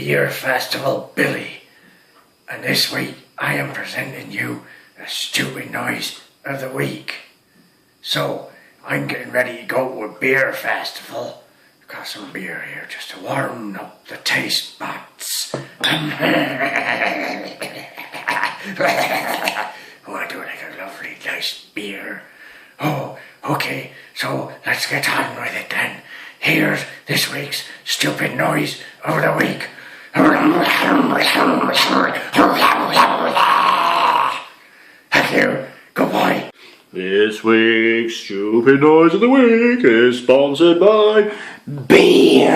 Beer Festival Billy, and this week I am presenting you a stupid noise of the week. So, I'm getting ready to go to a beer festival. Got some beer here just to warm up the taste buds. Oh, I do like a lovely nice beer. Oh, okay, so let's get on with it then. Here's this week's stupid noise of the week. Thank you. Goodbye. This week's stupid noise of the week is sponsored by beer.